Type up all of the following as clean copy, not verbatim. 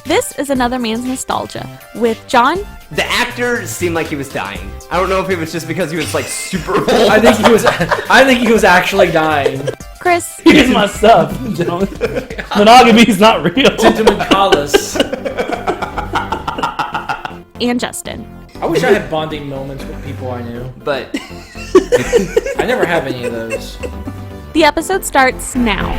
This is Another Man's Nostalgia with John. The actor seemed like he was dying. I don't know if it was just because he was like super old. I think he was actually dying. Chris. Here's my stuff, gentlemen. Monogamy is not real. Gentleman Collis. And Justin. I wish I had bonding moments with people I knew, But I never have any of those. The episode starts now.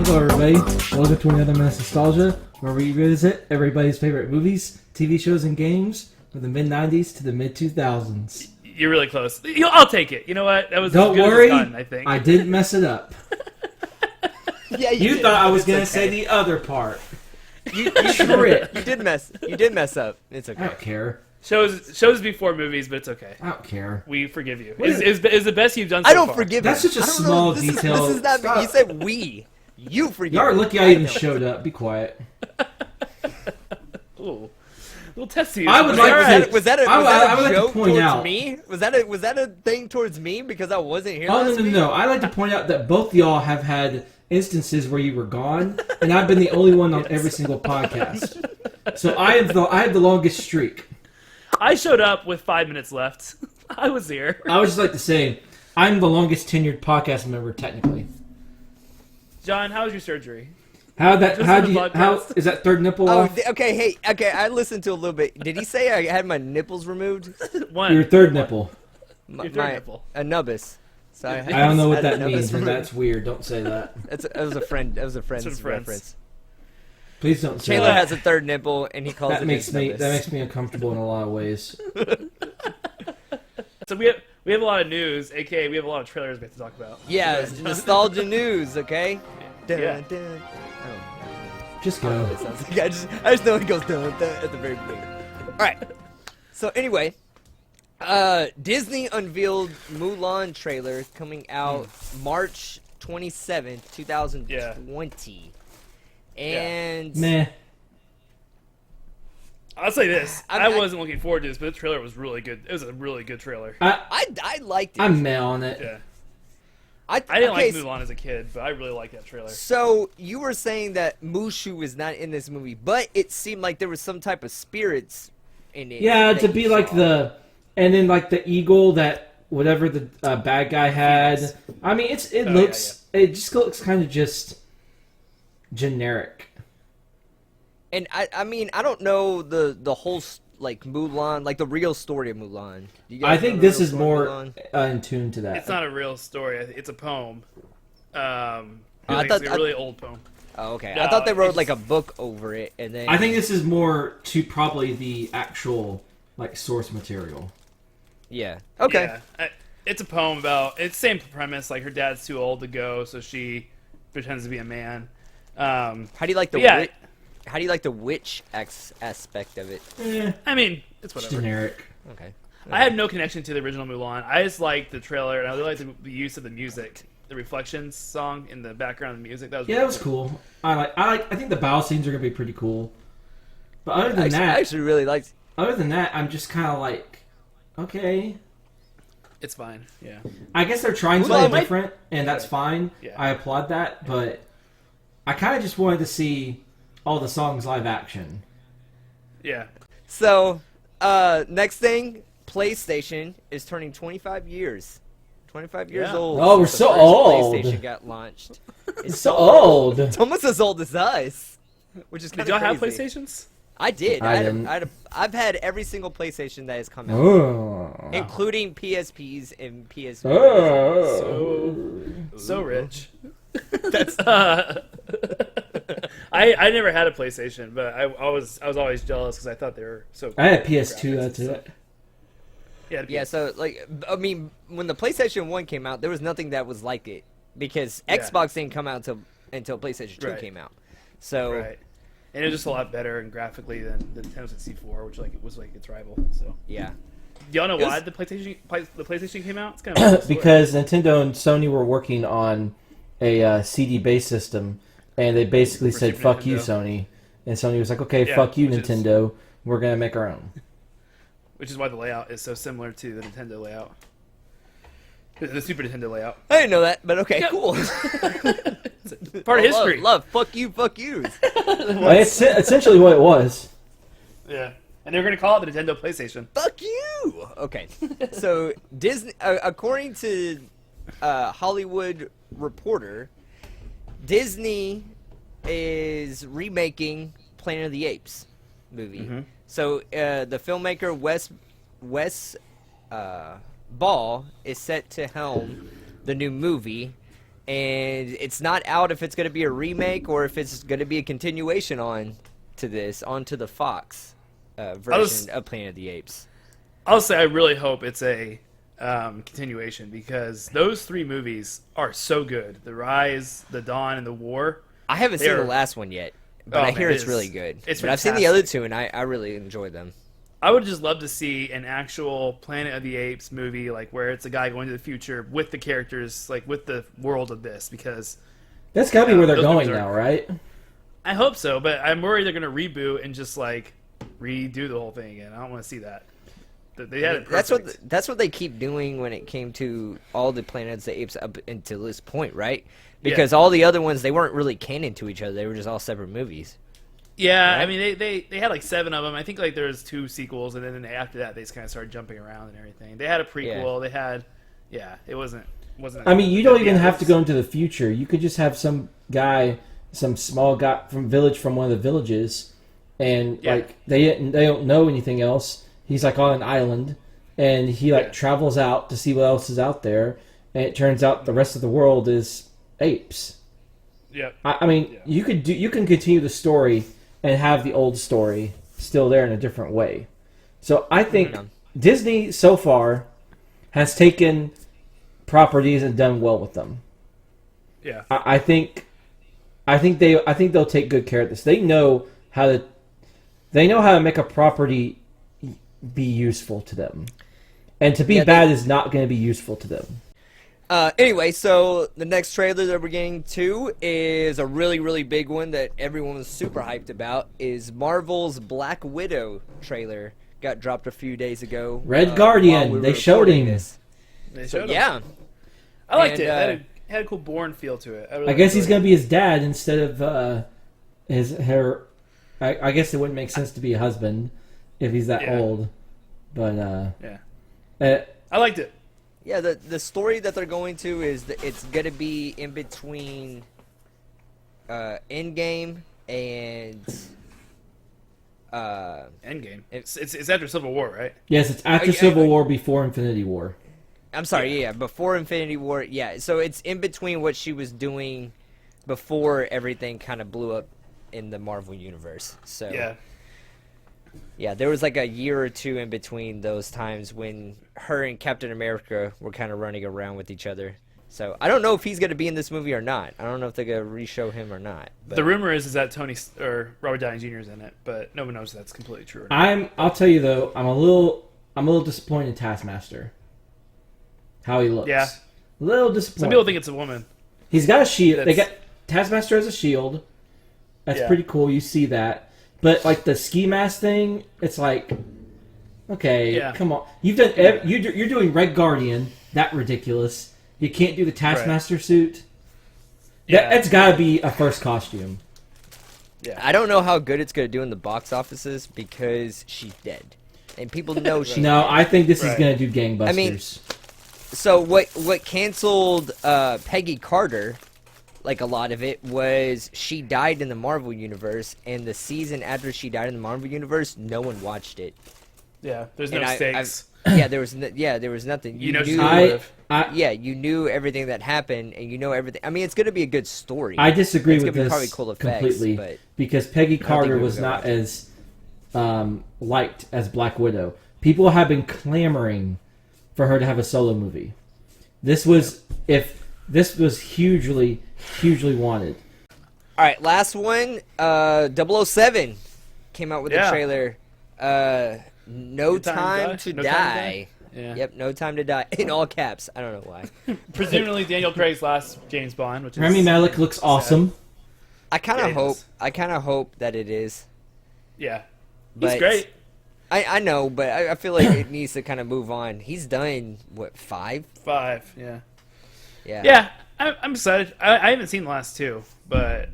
Hello everybody, welcome to Another Man's Nostalgia, where we revisit everybody's favorite movies, TV shows, and games from the mid-90s to the mid-2000s. You're really close. I'll take it. You know what? That was Don't as good worry, as it's done, I think. I didn't mess it up. yeah, You did. thought I was It's going to okay. say the other part. You did mess up. It's I okay. don't care. Shows before movies, but it's okay. I don't care. We forgive you. What Is the best you've done so I don't far. forgive That's him. such a I don't small know. detail. This is not. Stop. You said we. You forgive. Y'all are him. lucky I even showed up. Be quiet. Ooh. Little testy. I would like to- Was that a I would like to joke point towards out- me? Was that a thing towards me because I wasn't here? Oh, last week? no. I like to point out that both y'all have had instances where you were gone, and I've been the only one on every single podcast. So I have the longest streak. I showed up with 5 minutes left. I was here. I would just like to say, I'm the longest tenured podcast member, technically. John, how was your surgery? How Just for the podcast. is that third nipple Oh, off? okay. I listened to a little bit. Did he say I had my nipples removed? One. Your third nipple. My, Your third nipple. A nubbis. So I don't know what had a that nubbis means, and removed. that's weird. Don't say that. That was a friend. That was a friend's Some friends. reference. Please don't say Taylor that. has a third nipple, and he calls That it makes his me nubbis. uncomfortable in a lot of ways. So we have a lot of news, aka we have a lot of trailers we have to talk about. Yeah, it's nostalgia news. Okay. Dun, Yeah. dun. Oh. Just I don't know go. what it sounds like. I just know it goes dun, dun at the very beginning. All right. So anyway, Disney unveiled Mulan trailer coming out March 27th, 2020. And Meh. I'll say this: I- I wasn't looking forward to this, but the trailer was really good. It was a really good trailer. I liked it. I'm meh on it. Yeah, I I didn't okay, like Mulan as a kid, but I really liked that trailer. So you were saying that Mushu is not in this movie, but it seemed like there was some type of spirits in it. Yeah, that to you be like saw. and then like the eagle that whatever the bad guy had. Phoenix. I mean, it yeah, looks it just looks kind of just generic. And I mean I don't know the whole like Mulan, like the real story of Mulan. Do you guys I know think the this real is story of more Mulan? in tune to that. It's not a real story. It's a poem. I It's thought- a really old poem. Oh, okay. No, I thought they wrote it's- like a book over it, and then I think this is more to probably the actual like source material. yeah. Okay. Yeah. It's a poem about. It's the same premise. Like her dad's too old to go, so she pretends to be a man. How do you like the Yeah. how do you like the witch aspect of it? I mean, it's It's whatever. generic. Okay. I had no connection to the original Mulan. I just liked the trailer, and I really liked the use of the music, the Reflections song in the background of the music. That was Yeah, really that was cool. I think the battle scenes are gonna be pretty cool. But other than I that, actually really liked. I'm just kind of like, okay. It's fine. Yeah. I guess they're trying Well, something it might- different, and that's fine. Yeah. I applaud that, but I kind of just wanted to see all the songs live action. Yeah. So, next thing, PlayStation is turning 25 years. 25 years Yeah. old. Oh, we're since the so first old. PlayStation got launched. It's so old. It's almost as old as us, which is kind Did of y'all crazy. have PlayStations? I did. I didn't. I've had every single PlayStation that has come out, Oh. including PSPs and PS. Oh. So rich. That's I never had a PlayStation, but I was always jealous because I thought they were so. I had PS2. graphics That's and it. stuff. Yeah. yeah. So like, I mean, when the PlayStation 1 came out, there was nothing that was like it because Yeah. Xbox didn't come out until PlayStation 2 Right. came out. So Right. And it was just a lot better and graphically than the Nintendo 64, which was like its rival. So, yeah. do y'all know It was- why the PlayStation came out? It's kind of a cool story. Because Nintendo and Sony were working on a CD-based system, and they basically For said, Super "Fuck you, Nintendo. Sony," and Sony was like, "Okay, Yeah, fuck you, which is- Nintendo. We're gonna make our own." Which is why the layout is so similar to the Nintendo layout. The Super Nintendo layout. I didn't know that, but okay, cool. Part of history. Love, fuck you, fuck yous. Well, it's essentially what it was. Yeah. And they're going to call it the Nintendo PlayStation. Fuck you. Okay, so Disney, according to Hollywood Reporter, Disney is remaking Planet of the Apes movie. Mhm. So the filmmaker Wes Ball is set to helm the new movie, and it's not out if it's going to be a remake or if it's going to be a continuation onto the Fox version of Planet of the Apes. I'll say I really hope it's a continuation because those three movies are so good. The Rise, The Dawn, and The War. I haven't seen They're- the last one yet, but Oh, I man, hear it it's is- really good. it's But I've seen the other fantastic. two, and I really enjoy them. I would just love to see an actual Planet of the Apes movie, like where it's a guy going to the future with the characters, like with the world of this, because That's gotta be where they're those going movies are- now, right? I hope so, but I'm worried they're going to reboot and just like redo the whole thing again. I don't want to see that. They had it perfect. That's what they keep doing when it came to all the Planet of the Apes up until this point, right? Because all the other ones, they weren't really canon to each other. They were just all separate movies. Yeah, Right? I mean they had like 7 of them. I think like there was 2 sequels, and then after that they just kind of started jumping around and everything. They had a prequel. They had, it wasn't. I mean, you don't even have to go into the future. You could just have some guy, some small guy from one of the villages, and like they don't know anything else. He's like on an island, and he like travels out to see what else is out there, and it turns out the rest of the world is apes. Yeah. I mean, you can continue the story and have the old story still there in a different way. So I think Disney so far has taken properties and done well with them. Yeah. I think they'll take good care of this. They know how to make a property be useful to them, and to be bad is not going to be useful to them. Anyway, so the next trailer that we're getting to is a really, really big one that everyone was super hyped about. Is Marvel's Black Widow trailer got dropped a few days ago. Red Guardian, while we were they showed recording him. this. They So, showed 'em. yeah. I liked And, it. It had a cool Bourne feel to it. I guess he's going to be his dad instead of her. I guess it wouldn't make sense to be a husband if he's that old. But I liked it. Yeah, the story that they're going to is that it's going to be in between Endgame and Endgame. It's after Civil War, right? yes, it's after Civil War, before Infinity War. I'm sorry, yeah, before Infinity War. Yeah, so it's in between what she was doing before everything kind of blew up in the Marvel universe. So yeah, there was like a year or two in between those times when her and Captain America were kind of running around with each other. So I don't know if he's going to be in this movie or not. I don't know if they're going to re-show him or not. But The rumor is that Robert Downey Jr. is in it, but no one knows if that's completely true or not. I'll tell you though, I'm a little disappointed in Taskmaster. How he looks. Yeah. A little disappointed. Some people think it's a woman. He's got a shield. They That's- got Taskmaster as a shield. That's Yeah. pretty cool. You see that, but like the ski mask thing, it's like, okay, come on. You've done. You're doing Red Guardian. That ridiculous. You can't do the Taskmaster suit. That's got to be a first costume. Yeah. I don't know how good it's going to do in the box offices because she's dead. And people know she's No, dead. I think this is Right. going to do gangbusters. I mean, So what canceled Peggy Carter, like a lot of it, was she died in the Marvel Universe, and the season after she died in the Marvel Universe, no one watched it. Yeah, there's no And stakes. there was nothing. You know she's knew, gonna live. you knew everything that happened, and you know everything. I mean, it's going to be a good story. I disagree It's with gonna be this probably cool effects, completely but because Peggy think Carter we was would not go as liked as Black Widow. People have been clamoring for her to have a solo movie. This was hugely wanted. All right, last one. 007 came out with a Yeah. trailer. No Good Time Time to to Die? No Time to Die. Yeah. Yep, No Time to Die in all caps. I don't know why. Presumably Daniel Craig's last James Bond, which is Rami Malek looks awesome. I kind Yeah, of he hope. does. I kind of hope that it is. Yeah. But He's great. I know, but I feel like it needs to kind of move on. He's done what 5? 5, yeah. Yeah. Yeah, I'm excited. I haven't seen the last 2, but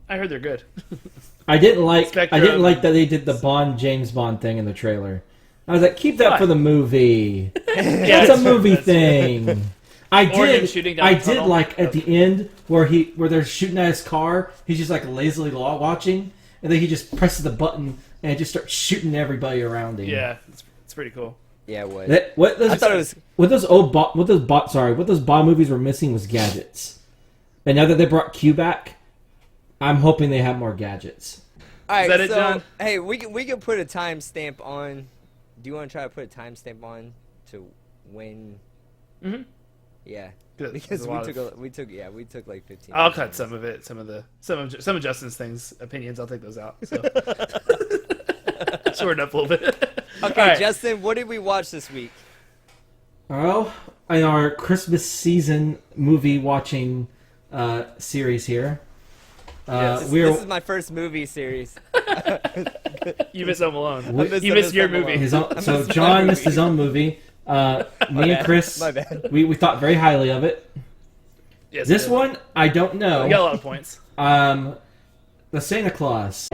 I heard they're good. I didn't like Spectrum. that they did the James Bond thing in the trailer. I was like, keep that Why? for the movie. Yeah, That's a movie that's true. thing. I Or him did. shooting down I the did tunnel. like at the end where they're shooting at his car. He's just like lazily watching, and then he just presses the button and it just starts shooting everybody around him. Yeah, it's pretty cool. Yeah, it was. I thought it was. what those Bond movies were missing was gadgets. And now that they brought Q back, I'm hoping they have more gadgets. All right, that it, so John? hey, we can put a timestamp on. Do you want to try to put a timestamp on to when? Mhm. Yeah, Good. because There's a lot we took like 15. I'll minutes. cut some of it. Some of Justin's opinions. I'll take those out. So. Shorten up a little bit. Okay, All right. Justin, what did we watch this week? Well, in our Christmas season movie watching series here, This is my first movie series. You missed Home Alone. We- You missed your Home Alone. movie. so John missed his own movie. Me and Chris, My bad. we thought very highly of it. Yes, This it did. one, I don't We got a know. lot of points. The Santa Claus.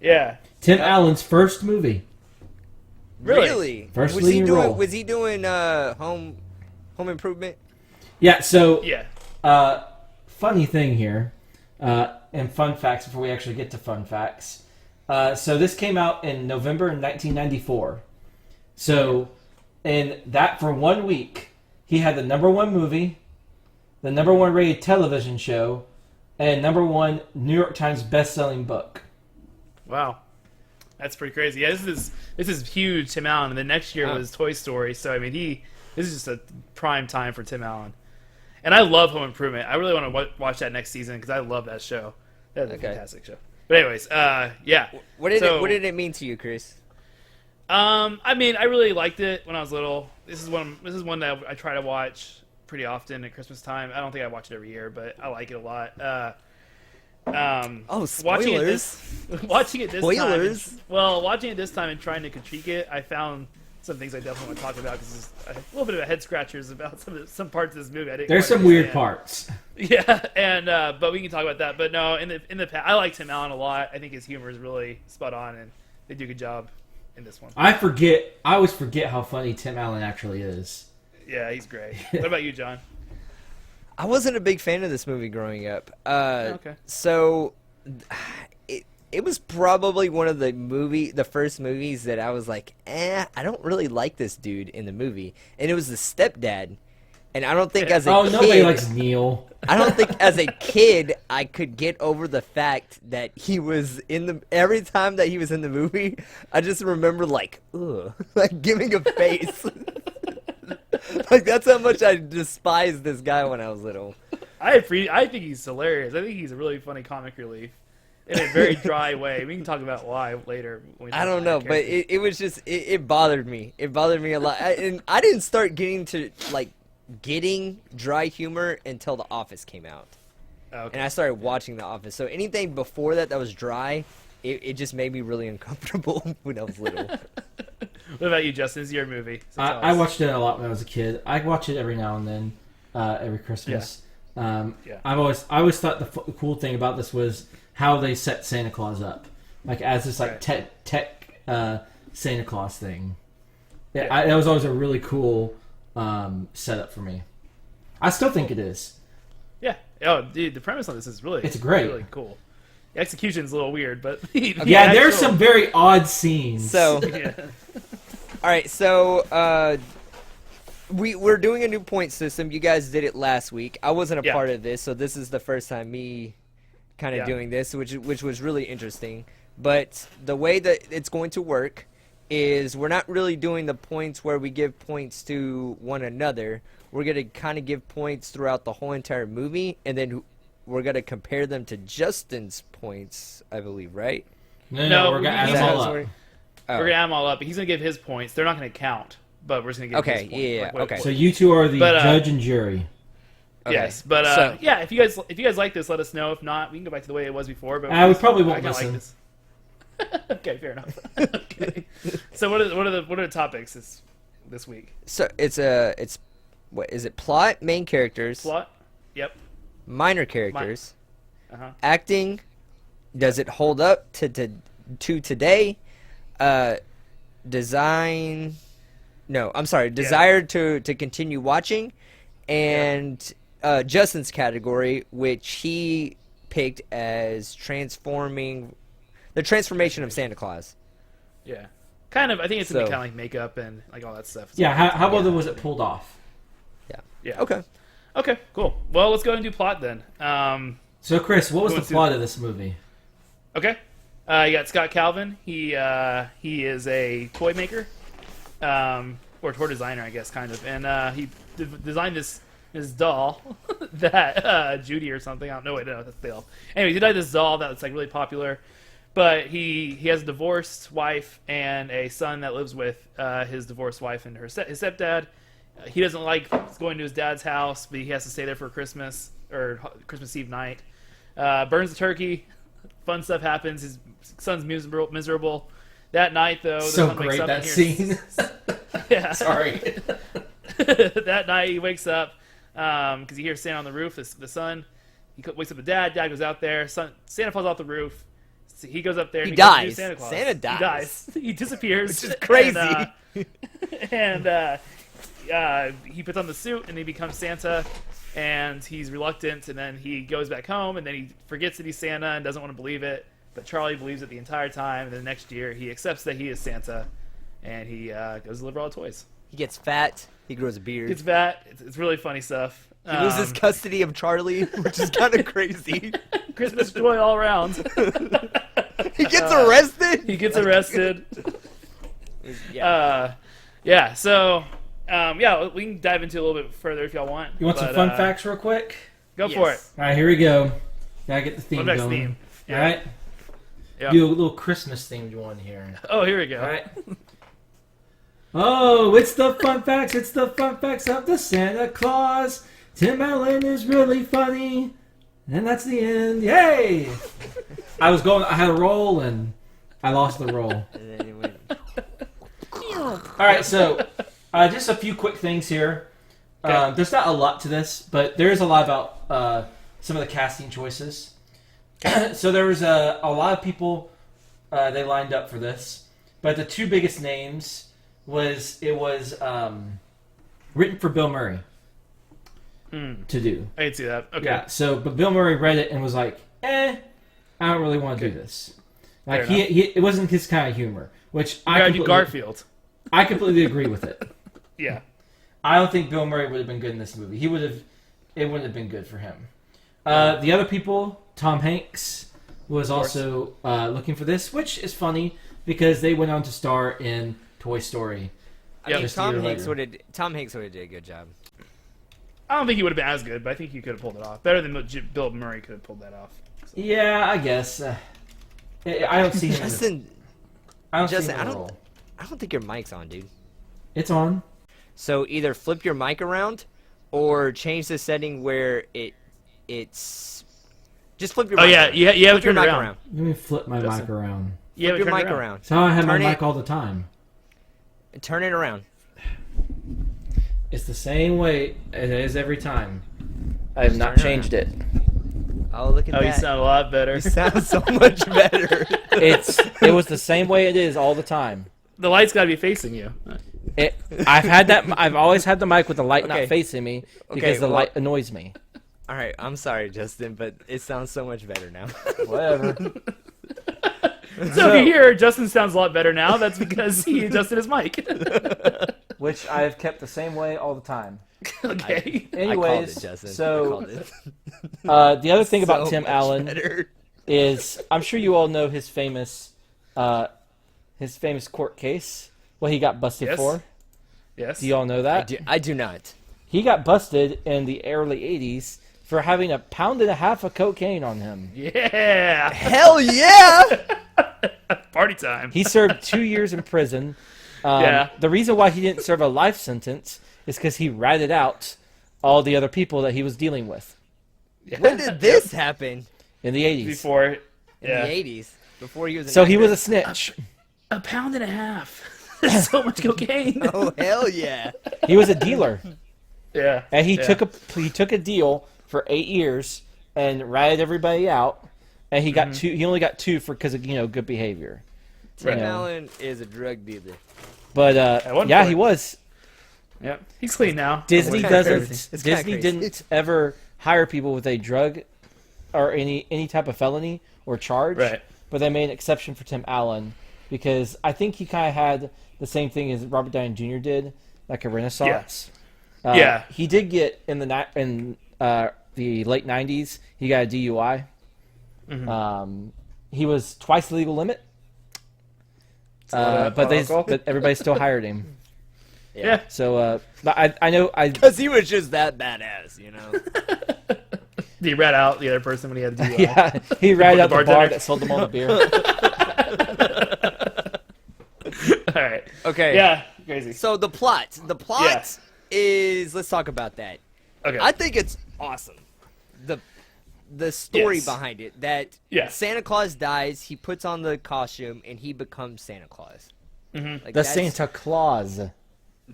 Yeah. Tim Allen's first movie. Really? First was leading role. Was he doing Home Improvement? Yeah, so Yeah. funny thing here, and fun facts before we actually get to fun facts. So this came out in November 1994. So, in that for 1 week, he had the #1 movie, the #1 rated television show, and #1 New York Times best-selling book. Wow. That's pretty crazy. Yeah, this is huge, Tim Allen. And the next year was Toy Story. So I mean, this is just a prime time for Tim Allen. And I love Home Improvement. I really want to watch that next season because I love that show. That's a fantastic show. But anyways, yeah. What did it mean to you, Chris? I mean, I really liked it when I was little. This is one that I try to watch pretty often at Christmas time. I don't think I watch it every year, but I like it a lot. Spoilers! Watching it this Spoilers! time. Well, watching it this time and trying to critique it, I found some things I definitely want to talk about because there's a little bit of a head scratchers about some parts of this movie. I didn't. There's quite some weird understand. parts. Yeah, and but we can talk about that. But no, in the past, I like Tim Allen a lot. I think his humor is really spot on, and they do a good job in this one. I always forget how funny Tim Allen actually is. Yeah, he's great. What about you, John? I wasn't a big fan of this movie growing up. Okay. So it was probably one of the first movies that I was like, I don't really like this dude in the movie. And it was the stepdad. And I don't think as a kid, Nobody likes Neil. I don't think as a kid I could get over the fact that he was every time that he was in the movie, I just remember like, ugh, like giving a face. Like that's how much I despised this guy when I was little. I think he's hilarious. I think he's a really funny comic relief in a very dry way. We can talk about why later. When we talk I don't about know, but it was just it bothered me. It bothered me a lot, and I didn't start getting dry humor until The Office came out, okay. and I started watching The Office. So anything before that was dry, it just made me really uncomfortable when I was little. What about you, Justin? This is your movie. So tell I us. watched it a lot when I was a kid. I watch it every now and then, every Christmas. Yeah. I always thought the cool thing about this was how they set Santa Claus up, like as this like Right. tech Santa Claus thing. Yeah. That was always a really cool setup for me. I still think it is. Yeah. Oh, dude, the premise on this is really It's great. really cool. The execution's a little weird, but Yeah, there's some very odd scenes. So, Yeah. all right, so we're doing a new point system. You guys did it last week. I wasn't a Yeah. part of this, so this is the first time me kind of Yeah. doing this, which was really interesting. But the way that it's going to work is we're not really doing the points where we give points to one another. We're going to kind of give points throughout the whole entire movie, and then we're going to compare them to Justin's points, I believe, right? No, we're gonna add he's them all That's up. where- We're gonna add them all up. He's gonna give his points. They're not gonna count, but we're just gonna give Okay, his points. yeah, Like, what- okay. So you two are the But, judge and jury. Okay. Yes, but So- yeah, if you guys like this, let us know. If not, we can go back to the way it was before. But We probably won't I kinda listen. Like this. Okay, fair enough. Okay. So what are the topics this week? So it's what is it? Plot, main characters, Plot. Yep. minor characters, Uh-huh. acting. Does it hold up to today? Design. No, I'm sorry. Desire to continue watching, and Justin's category, which he picked as the transformation of Santa Claus. Yeah. Kind of. I think it's gonna be So- kind of like makeup and like all that stuff. Yeah, how well was it pulled off? Yeah. Okay. Okay. Cool. Well, let's go and do plot then. So Chris, what was Go the into- plot of this movie? Okay. You got Scott Calvin. He is a toy maker, or toy designer, I guess, kind of. And he designed this doll that Judy or something. I don't know. Wait, no, that's Dale. Anyway, he designed this doll that's like really popular. But he has a divorced wife and a son that lives with his divorced wife and his stepdad. He doesn't like going to his dad's house, but he has to stay there for Christmas or Christmas Eve night. Burns the turkey. Fun stuff happens. His son's miserable. That night, though, the So son wakes great up that and hears- scene. Yeah. Sorry. That night he wakes up because he hears Santa on the roof. The son, wakes up the dad. Dad goes out there. Santa falls off the roof. So he goes up there. And He becomes the new dies. Santa Claus. Santa He dies. dies. He disappears. Which is crazy. And he puts on the suit and he becomes Santa. And he's reluctant. And then he goes back home. And then he forgets that he's Santa and doesn't want to believe it. But Charlie believes it the entire time. And then next year he accepts that he is Santa. And he goes to deliver all the toys. He gets fat. He grows a beard. It's that. It's really funny stuff. He loses custody of Charlie, which is kind of crazy. Christmas joy all around. He gets arrested. He gets arrested. Yeah. Yeah. So, yeah, we can dive into a little bit further if y'all want. You want some but, fun facts real quick? Go for it. Yes. All right, here we go. Gotta get the theme Fun facts going. theme. All Yeah. right, Yeah. do a little Christmas themed one here. Oh, here we go. All right. Oh, it's the fun facts. It's the fun facts of the Santa Claus. Tim Allen is really funny. And that's the end. Yay! I had a roll and I lost the roll. And then he went, All right, so just a few quick things here. Okay. There's not a lot to this, but there is a lot about some of the casting choices. So there was a lot of people they lined up for this, but the two biggest names was written for Bill Murray to do. I can see that. Okay. Yeah. So, but Bill Murray read it and was like, I don't really want to do this. Like Fair it wasn't his kind of humor, which You I gotta do completely, Garfield. I completely agree with it. Yeah. I don't think Bill Murray would have been good in this movie. It wouldn't have been good for him. The other people, Tom Hanks was also looking for this, which is funny because they went on to star in Toy Story. I mean, Yep. Tom Hanks would have did a good job. I don't think he would have been as good, but I think he could have pulled it off. Better than Bill Murray could have pulled that off. Yeah, I guess. I don't see him. Justin, I don't see Justin, him I in the don't- role. I don't think your mic's on, dude. It's on. So either flip your mic around, or change the setting where it's. Just flip your. Oh mic yeah, around. you have Flip to turn your it mic around. Let me flip my Justin. mic around. You Flip have to your turn it mic around. around. That's how I have Turn my mic it- all the time. Turn it around. It's the same way it is every time. I have not Turn it changed it. Oh, look at Oh, that. you sound a lot better. You sound so much better. It was the same way it is all the time. The light's got to be facing you. I've always had the mic with the light Okay. not facing me because Okay, the well- light annoys me. All right, I'm sorry, Justin, but it sounds so much better now. Whatever. So if you hear Justin sounds a lot better now, that's because he adjusted his mic. Which I have kept the same way all the time. Okay. I called Anyways, it, Justin. I so called it. the other thing about So Tim much Allen better. is I'm sure you all know his famous court case. What he got busted Yes. for. Yes. Do you all know that? I do not. He got busted in the early '80s for having 1.5 pounds of cocaine on him. Yeah. Hell yeah! Party time. He served 2 years in prison. Yeah. The reason why he didn't serve a life sentence is because he ratted out all the other people that he was dealing with When did this happen? in the '80s. Before. In Yeah. the 80s. Before he was an So he was a actor? snitch. 1.5 pounds. That's so much cocaine. Oh, hell yeah. He was a dealer, Yeah. and he Yeah. took a deal for 8 years and ratted everybody out. And he got two. He only got 2 because of good behavior. Tim Right. Allen is a drug dealer. But one yeah, point. he was. Yep. He's clean now. Disney kinda doesn't. crazy. It's kinda Disney crazy. didn't ever hire people with a drug or any type of felony or charge. Right. But they made an exception for Tim Allen because I think he kind of had the same thing as Robert Downey Jr. did, like a renaissance. Yeah. He did get in the late '90s. He got a DUI. He was twice the legal limit. But everybody still hired him. Yeah. So I know Because he was just that badass, you know? He rat out the other person when he had the DUI. yeah, he ratted out the bar bartender. that sold them all the beer. All right. Okay. Yeah. Crazy. So the plot. The plot Yeah. is... Let's talk about that. Okay. I think it's awesome. The story Yes. behind it. That Yeah. Santa Claus dies, he puts on the costume, and he becomes Santa Claus. Like, The that's Santa Claus.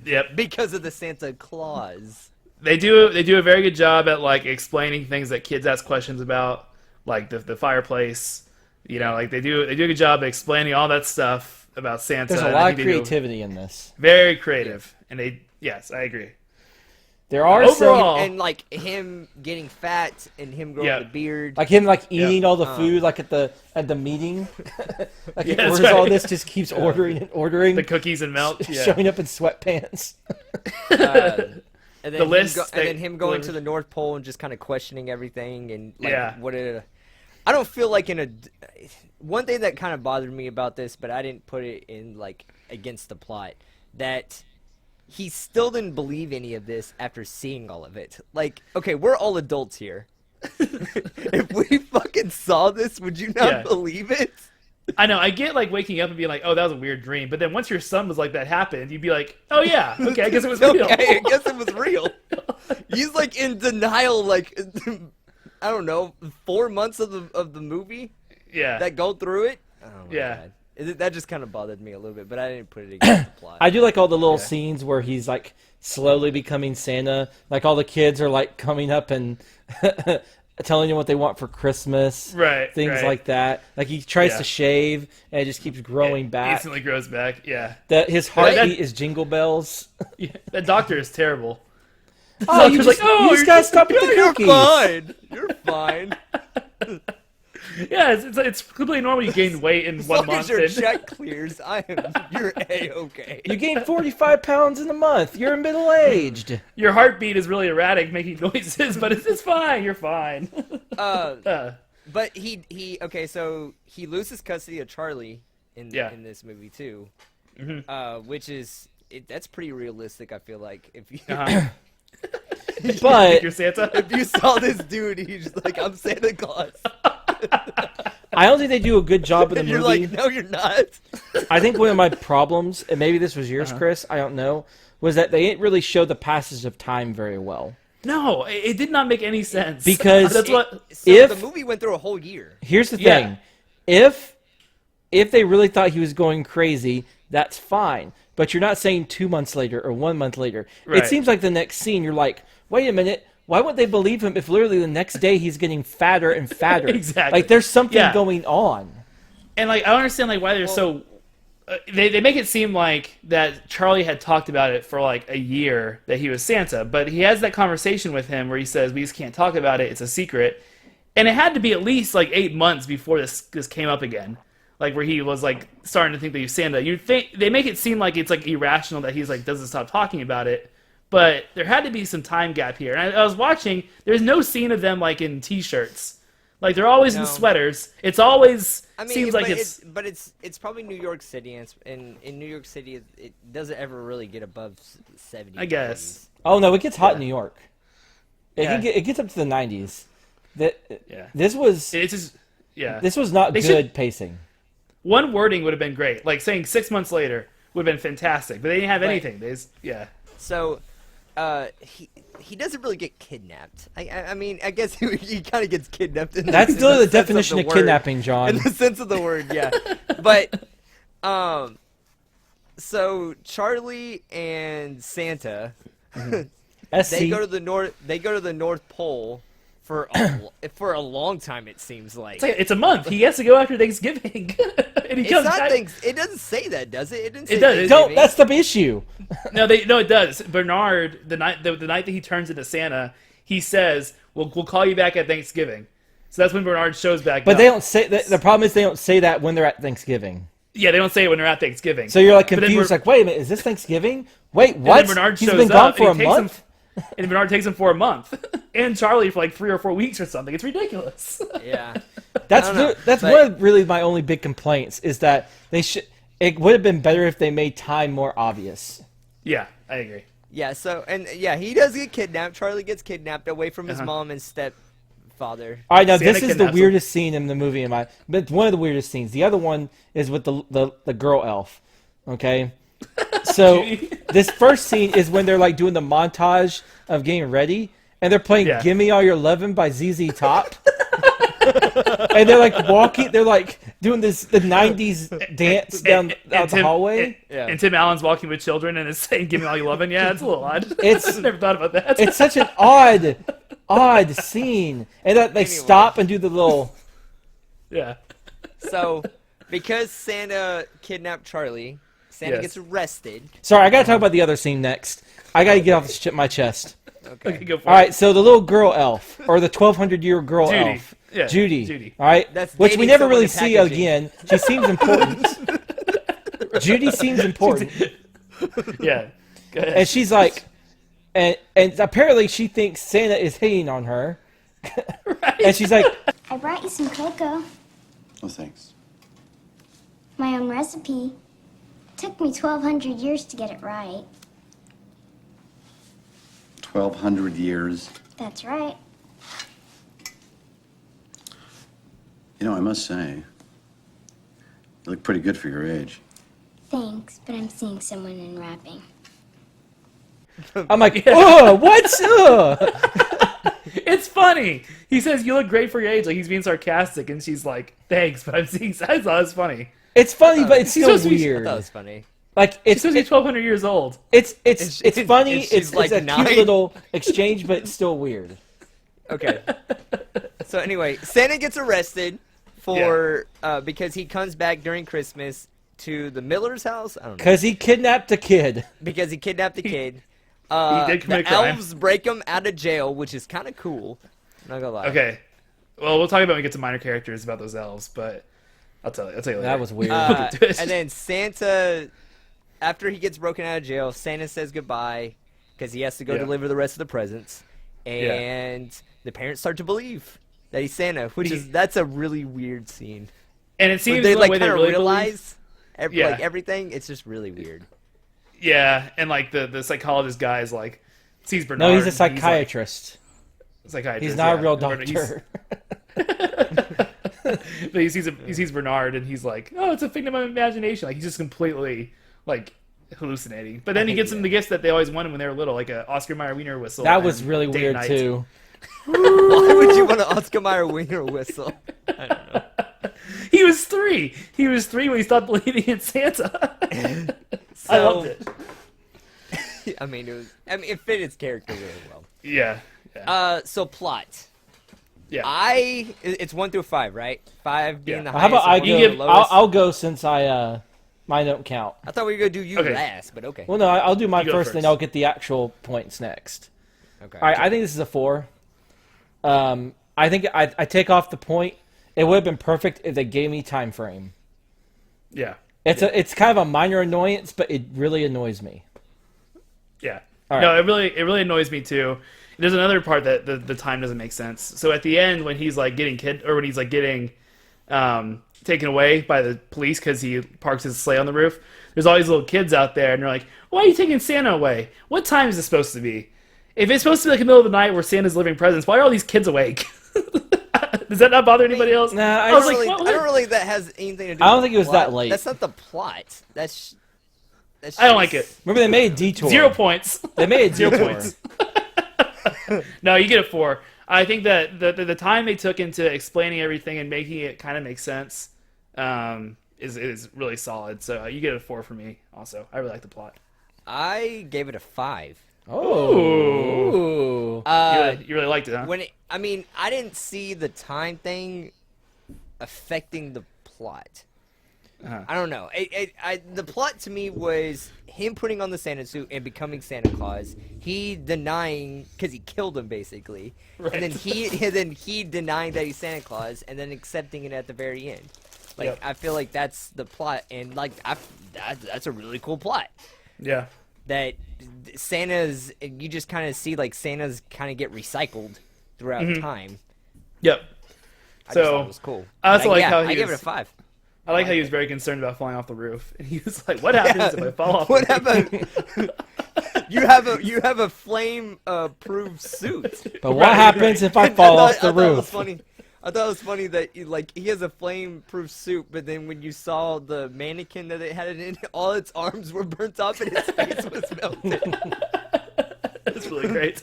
Yep. Because of the Santa Claus. They do a very good job at like explaining things that kids ask questions about, like the fireplace. Like they do a good job at explaining all that stuff about Santa. There's a and I lot of think they do creativity in this. Very creative, and yes, I agree. There are Overall- some And like him getting fat and him growing Yeah. the beard. like him eating all the Uh. food at the meeting. Like he Yeah, that's orders all right. this, just keeps ordering and ordering. The cookies and milk. Yeah. Showing up in sweatpants. And then The list and then that- him going to the North Pole and just kind of questioning everything and like Yeah. I don't feel like one thing that kind of bothered me about this, but I didn't put it in like against the plot, that he still didn't believe any of this after seeing all of it. Like, okay, we're all adults here. If we fucking saw this, would you not Yeah. believe it? I know. I get like waking up and being like, "Oh, that was a weird dream," but then once your son was like, "That happened," you'd be like, "Oh yeah, okay, I guess it was real." Okay, I guess it was real. He's like in denial, like I don't know, 4 months of the movie Yeah. that go through it. Oh my Yeah. God. That just kind of bothered me a little bit, but I didn't put it against the plot. I do like all the little scenes where he's like slowly becoming Santa. Like all the kids are like coming up and telling him what they want for Christmas. Right, Things right. like that. Like he tries Yeah. to shave and it just keeps growing back. Instantly grows back. Yeah. That his heartbeat is jingle bells. Yeah. That doctor is terrible. Oh, you Doctor's just, like, "Oh, you just you're gotta just- stop with the You're cookies. fine. You're fine. Yeah, it's completely normal. You gain weight in As 1 long month. as your and- check clears, you're A-okay. You gained 45 pounds in a month. You're middle aged. Your heartbeat is really erratic, making noises, but it's fine. You're fine. But okay, so he loses custody of Charlie in this movie too, which is that's pretty realistic. I feel like if you But You're Santa. if you saw this dude, he's just like, I'm Santa Claus, I don't think they do a good job in the and you're movie. like, no, you're not. I think one of my problems, and maybe this was yours, Chris, I don't know, was that they didn't really show the passage of time very well. No, it did not make any sense. Because that's what. So If- the movie went through a whole year. Here's the Yeah. thing. If they really thought he was going crazy, that's fine. But you're not saying 2 months later or 1 month later. Right. It seems like the next scene, you're like, wait a minute, why would they believe him if literally the next day he's getting fatter and fatter? Exactly. Like there's something Yeah. going on. And like I don't understand like why they're so. They make it seem like that Charlie had talked about it for like a year that he was Santa, but he has that conversation with him where he says we just can't talk about it; it's a secret. And it had to be at least like 8 months before this came up again, like where he was like starting to think that he's Santa. You think they make it seem like it's like irrational that he's like doesn't stop talking about it, but there had to be some time gap here. And I was watching. There's no scene of them like in t-shirts. Like they're always in sweaters. It's always seems like it's probably New York City, and in New York City it doesn't ever really get above 70. I guess. Oh no, it gets hot in New York. It gets up to the 90s. This was This was not good pacing. One wording would have been great. Like saying 6 months later would have been fantastic, but they didn't have anything. So he doesn't really get kidnapped. I mean, I guess he kind of gets kidnapped. That's still the definition of kidnapping, John. In the sense of the word, yeah. But so Charlie and Santa, they go to the north. They go to the North Pole for a long time. It seems like it's a month. He has to go after Thanksgiving, and he comes back. It doesn't say that, does it? It does. Don't. That's the issue. No, it does. Bernard, the night that he turns into Santa, he says, "We'll call you back at Thanksgiving." So that's when Bernard shows back. But they don't say that. The problem is they don't say that when they're at Thanksgiving. Yeah, they don't say it when they're at Thanksgiving. So you're like confused, like, wait a minute, is this Thanksgiving? Wait, what? And then Bernard He's shows been gone up, for a month? And Bernard takes him for a month. And Charlie for like 3 or 4 weeks or something. It's ridiculous. Yeah. That's one of really my only big complaints is that it would have been better if they made time more obvious. Yeah, I agree. Yeah, he does get kidnapped. Charlie gets kidnapped away from his mom and stepfather. All right, now this is the weirdest scene in the movie, but one of the weirdest scenes. The other one is with the girl elf. Okay, so this first scene is when they're like doing the montage of getting ready, and they're playing "Give Me All Your Lovin'" by ZZ Top. And they're like walking, they're like doing the '90s dance down the hallway. And Tim Allen's walking with children and is saying, "Give me all you lovin'." Yeah, it's a little odd. I've never thought about that. It's such an odd scene, and that they stop and do the little. Yeah. So, because Santa kidnapped Charlie, Santa gets arrested. Sorry, I gotta talk about the other scene next. I gotta get off my chest. Okay, go for it. All right, so the little girl elf, or the 1,200-year-old girl elf. Yeah, Judy. All right, That's which we dating never someone really in see packaging. again. She seems important. Judy seems important. Yeah. Go ahead. And she's like, and apparently she thinks Santa is hitting on her. Right. And she's like, I brought you some cocoa. Oh, thanks. My own recipe. Took me 1,200 years to get it right. 1,200 years. That's right. You know, I must say, you look pretty good for your age. Thanks, but I'm seeing someone in wrapping. I'm like, oh, what? It's funny. He says, "You look great for your age." Like he's being sarcastic, and she's like, "Thanks, but I'm seeing." I thought it was funny. It's funny, but it's still supposed to be- weird. That was funny. Like She's supposed to be 1,200 years old. It's And funny. she's It's like a 9. cute little exchange, but it's still weird. Okay. So anyway, Santa gets arrested for because he comes back during Christmas to the Miller's house. I don't know. Because he kidnapped a kid. Because he kidnapped a kid. He did commit the a crime. elves break him out of jail, which is kind of cool. I'm not gonna lie. Okay. Well, we'll talk about when we get to minor characters about those elves, but I'll tell you later. That was weird. And then Santa, after he gets broken out of jail, Santa says goodbye because he has to go deliver the rest of the presents, and the parents start to believe that he's Santa, that's a really weird scene. And it seems they the like way kind they of really realize Yeah. like everything. It's just really weird. Yeah, and like the psychologist guy is like sees Bernard. No, he's a and like- psychiatrist. Psychiatrist. He's not a real Bernard- doctor. But he sees Bernard and he's like, "Oh, it's a figment of my imagination." Like he's just completely like hallucinating. But then he gets them the gifts that they always wanted when they were little, like a Oscar Mayer wiener whistle. That was and really date weird night. too. Why would you want an Oscar Mayer winger whistle? I don't know. He was 3. He was 3 when he stopped believing in Santa. I loved it. I mean, it fit his character really well. Yeah. So plot. Yeah. It's 1 through 5, right? 5 being Yeah. the How highest. about I and 1 go? being the lowest? I'll go since mine don't count. I thought we were gonna do you Okay. last, but okay. Well, no, I'll do mine You go first, then first. I'll get the actual points next. Okay. All right, I think this is a 4. I think I take off the point. It would have been perfect if they gave me time frame. Yeah. It's kind of a minor annoyance, but it really annoys me. Yeah. All right. No, it really annoys me too. There's another part that the time doesn't make sense. So at the end, when he's like getting taken away by the police because he parks his sleigh on the roof, there's all these little kids out there, and they're like, "Why are you taking Santa away? What time is this supposed to be? If it's supposed to be like the middle of the night where Santa's delivering presents, why are all these kids awake?" Does that not bother anybody else? Nah, I don't really think that has anything to do. I don't with think the it was plot. that late. That's not the plot. That's I don't like it. Remember, they made a detour. 0 points. They made a 0 detour. points. No, you get a 4. I think that the time they took into explaining everything and making it kind of make sense is really solid. So you get a 4 for me. Also, I really like the plot. I gave it a 5. Oh. You really liked it, huh? I didn't see the time thing affecting the plot. I don't know. The plot to me was him putting on the Santa suit and becoming Santa Claus. He denying because he killed him basically, Right. and then he denying that he's Santa Claus, and then accepting it at the very end. Like Yep. I feel like that's the plot, and like that's a really cool plot. Yeah. That Santa's, you just kind of see like Santa's kind of get recycled throughout time. Yep. I just thought So it was cool. I also like how I he gave it a was, 5. I like how he was very concerned about falling off the roof, and he was like, "What happens if I fall off?" What the roof? happened? You have a flame proof suit. But what happens if I fall off the I thought it was roof? funny. I thought it was funny that he has a flame proof suit, but then when you saw the mannequin that it had it in, all its arms were burnt off and his face was melted. That's really great.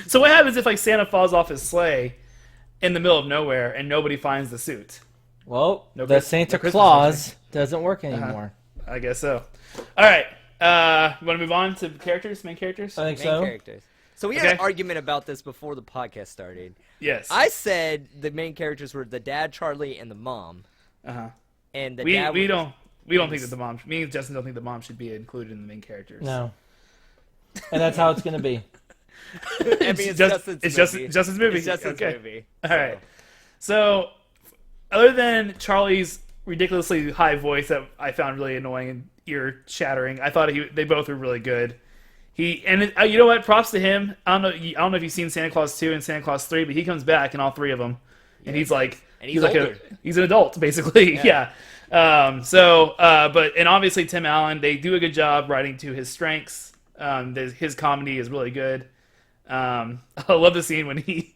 So what happens if like Santa falls off his sleigh in the middle of nowhere and nobody finds the suit? Well, No the Christmas- Santa no Christmas Claus doesn't work anymore. I guess so. All right. You want to move on to characters, main characters? I think Main so. characters. So we had Okay. an argument about this before the podcast started. Yes. I said the main characters were the dad, Charlie, and the mom. Uh-huh. And the We dad. don't think that the mom. Me and Justin don't think the mom should be included in the main characters. No. And that's how it's going to be. I mean, it's Justin's movie. Justin's movie. It's Justin's Okay. movie. All right. So, other than Charlie's ridiculously high voice that I found really annoying and ear shattering, I thought they both were really good. You know what? Props to him. I don't know if you've seen Santa Claus 2 and Santa Claus 3, but he comes back in all 3 of them, and he's like, and he's like older. he's an adult basically. Yeah. But obviously Tim Allen, they do a good job writing to his strengths. His comedy is really good. I love the scene when he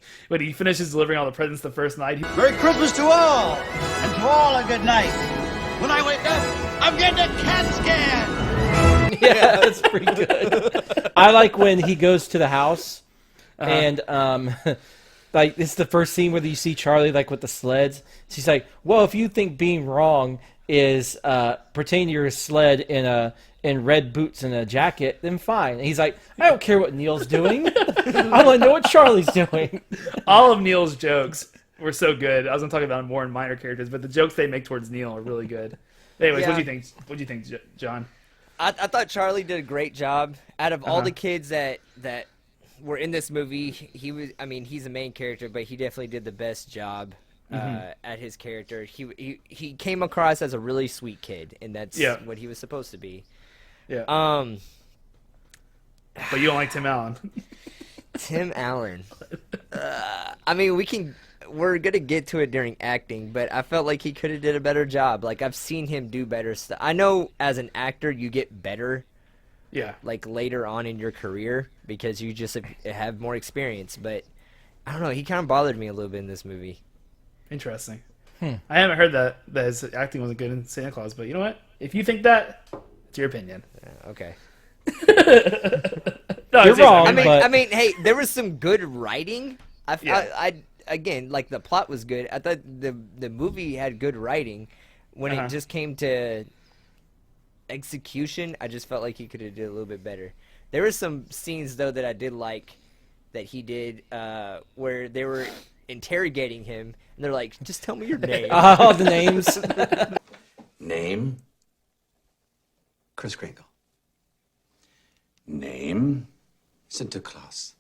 finishes delivering all the presents the first night. Merry Christmas to all, and to all a good night. When I wake up, I'm getting a CAT scan. Yeah, that's pretty good. I like when he goes to the house, and like it's the first scene where you see Charlie like with the sleds. She's like, "Well, if you think being wrong is pertaining to your sled in red boots and a jacket, then fine." And he's like, "I don't care what Neil's doing. I want to know what Charlie's doing." All of Neil's jokes were so good. I was gonna talk about more in minor characters, but the jokes they make towards Neil are really good. Anyways, Yeah. what do you think, John? I thought Charlie did a great job. Out of all the kids that were in this movie, he was. I mean, he's the main character, but he definitely did the best job at his character. He came across as a really sweet kid, and that's what he was supposed to be. Yeah. But But you don't like Tim Allen. Tim Allen. I mean, we're gonna get to it during acting, but I felt like he could have did a better job. Like I've seen him do better stuff. I know as an actor you get better Yeah. like later on in your career because you just have more experience, but I don't know, he kind of bothered me a little bit in this movie. Interesting. I haven't heard that his acting wasn't good in Santa Claus, but you know what? If you think that, it's your opinion. Okay. No, You're wrong. I But- mean, hey, there was some good writing. Yeah. I again, like the plot was good. I thought the movie had good writing. When it just came to execution, I just felt like he could have did a little bit better. There were some scenes though that I did like that he did where they were interrogating him and they're like, "Just tell me your name." Oh, the names. Name? Chris Kringle. Name? Sinterklaas.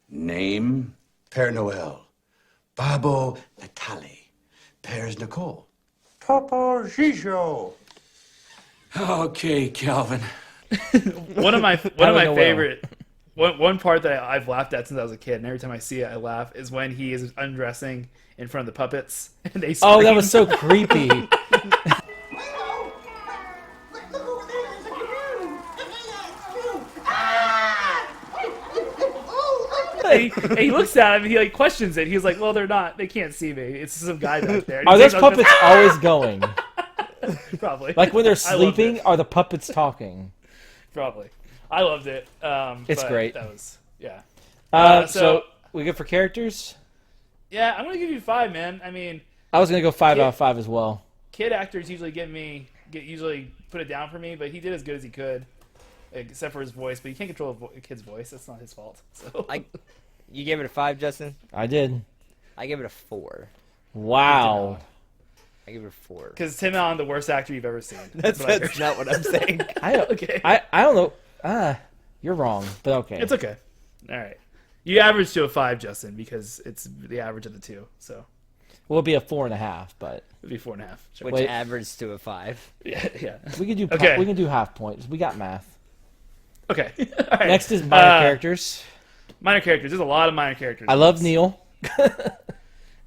Name? Père Noël. Babo Natali. Père's Nicole. Papa Gijo. Okay, Calvin. One of my Noel. favorite one part that I've laughed at since I was a kid, and every time I see it, I laugh. Is when he is undressing in front of the puppets, and they scream. Oh, that was so creepy. He looks at him and he like questions it. He's like, "Well, they're not. They can't see me. It's some guy back there." And Are he's those like, puppets always going? Probably. Like when they're I loved sleeping, it. are the puppets talking? Probably. I loved it. It's but great. That was yeah. So we good for characters? Yeah, I'm gonna give you 5, man. I mean, I was gonna go 5 out of 5 as well. kid actors usually usually put it down for me, but he did as good as he could, except for his voice. But you can't control a kid's voice. That's not his fault. So You gave it a 5, Justin? I did. I gave it a 4. Wow. I give it a 4. because Tim Allen, the worst actor you've ever seen. That's what I heard. not what I'm saying. Okay. I don't know. You're wrong, but okay. It's okay. All right. You average to a 5, Justin, because it's the average of the two. So We'll be a 4.5, but it'd be 4.5. Sure. Which Wait. averaged to a 5. Yeah. we can do Okay. we can do half points. We got math. Okay. All right. Next is minor characters. Minor characters. There's a lot of minor characters. I love Neil.